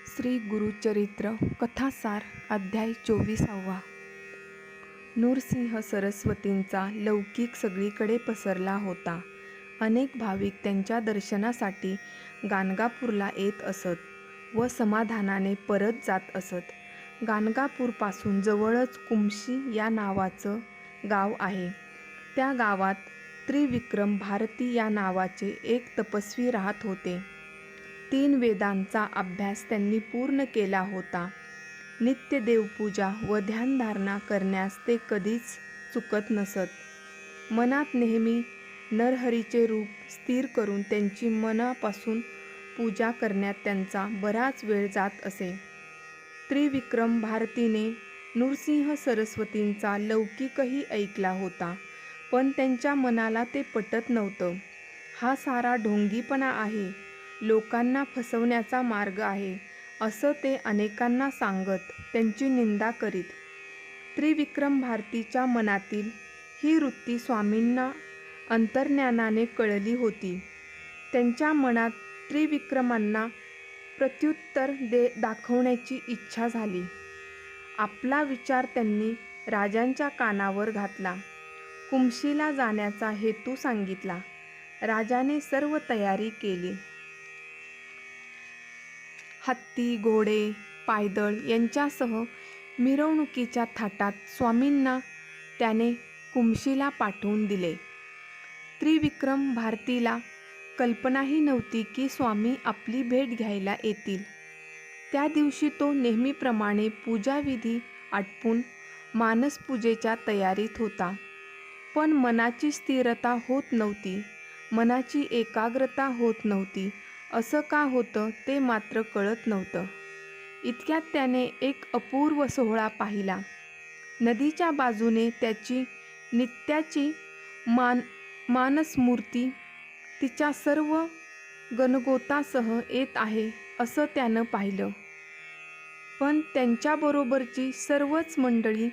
श्री गुरुचरित्र कथासार अध्याय 24. नृसिंह सरस्वतींचा लौकिक सगळीकडे पसरला होता. अनेक भाविक त्यांच्या दर्शनासाठी गाणगापूरला येत असत व समाधानाने परत जात असत. गाणगापूरपासून जवळच कुमशी या नावाचं गाव आहे. त्या गावात त्रिविक्रम भारती या नावाचे एक तपस्वी राहत होते. 3 वेदांचा अभ्यास त्यांनी पूर्ण केला होता. नित्य देवपूजा व ध्यानधारणा करण्यास ते कधीच चुकत नसत. मनात नेहमी नरहरीचे रूप स्थिर करून त्यांची मनापासून पूजा करण्यात त्यांचा बराच वेळ जात असे. त्रिविक्रम भारतीने नृसिंह सरस्वतींचा लौकिकही ऐकला होता, पण त्यांच्या मनाला ते पटत नव्हतं. हा सारा ढोंगीपणा आहे, लोकांना फसवण्याचा मार्ग आहे, असं ते अनेकांना सांगत त्यांची निंदा करीत. त्रिविक्रम भारतीच्या मनातील ही वृत्ती स्वामींना अंतर्ज्ञानाने कळली होती. त्यांच्या मनात त्रिविक्रमांना प्रत्युत्तर दाखवण्याची इच्छा झाली. आपला विचार त्यांनी राजांच्या कानावर घातला. कुमशीला जाण्याचा हेतू सांगितला. राजाने सर्व तयारी केली. हत्ती, घोडे, पायदळ यांच्यासह मिरवणुकीच्या थाटात स्वामींना त्याने कुमशीला पाठवून दिले. त्रिविक्रम भारतीला कल्पनाही नव्हती की स्वामी आपली भेट घ्यायला येतील. त्या दिवशी तो नेहमीप्रमाणे पूजाविधी आटपून मानसपूजेच्या तयारीत होता. पण मनाची स्थिरता होत नव्हती, मनाची एकाग्रता होत नव्हती. असं का होतं ते मात्र कळत नव्हतं. इतक्यात त्याने एक अपूर्व सोहळा पाहिला. नदीच्या बाजूने त्याची नित्याची मानसमूर्ती तिच्या सर्व गणगोतासह येत आहे असं त्यानं पाहिलं. पण त्यांच्याबरोबरची सर्वच मंडळी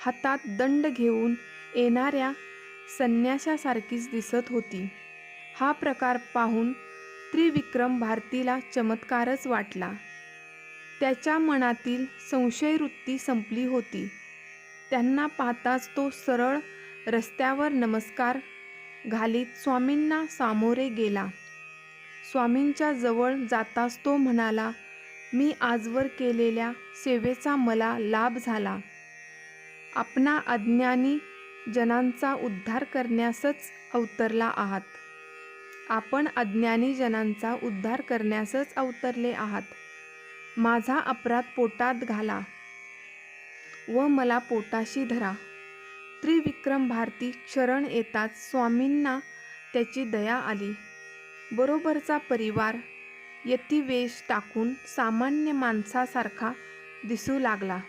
हातात दंड घेऊन येणाऱ्या संन्याशासारखीच दिसत होती. हा प्रकार पाहून त्रिविक्रम भारतीला चमत्कारच वाटला. त्याच्या मनातील संशयवृत्ती संपली होती. त्यांना पाहताच तो सरळ रस्त्यावर नमस्कार घालीत स्वामींना सामोरे गेला. स्वामींच्या जवळ जाताच तो म्हणाला, मी आजवर केलेल्या सेवेचा मला लाभ झाला. आपणा अज्ञानी जनांचा उद्धार करण्यासच अवतरला आहात. आपण अज्ञानी जनांचा उद्धार करण्यासच अवतरले आहात. माझा अपराध पोटात घाला व मला पोटाशी धरा. त्रिविक्रम भारती शरण येताच स्वामींना त्याची दया आली. बरोबरचा परिवार यतिवेश टाकून सामान्य माणसासारखा दिसू लागला.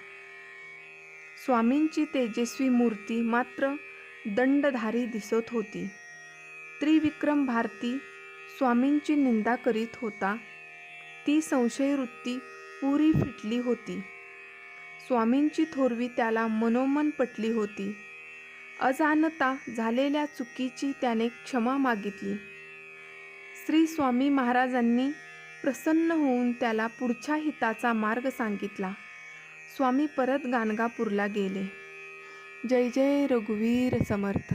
स्वामींची तेजस्वी मूर्ती मात्र दंडधारी दिसत होती. त्रिविक्रम भारती स्वामींची निंदा करीत होता. ती संशयवृत्ती पुरी फिटली होती. स्वामींची थोरवी त्याला मनोमन पटली होती. अजाणता झालेल्या चुकीची त्याने क्षमा मागितली. श्री स्वामी महाराजांनी प्रसन्न होऊन त्याला पुढच्या हिताचा मार्ग सांगितला. स्वामी परत गाणगापूरला गेले. जय जय रघुवीर समर्थ.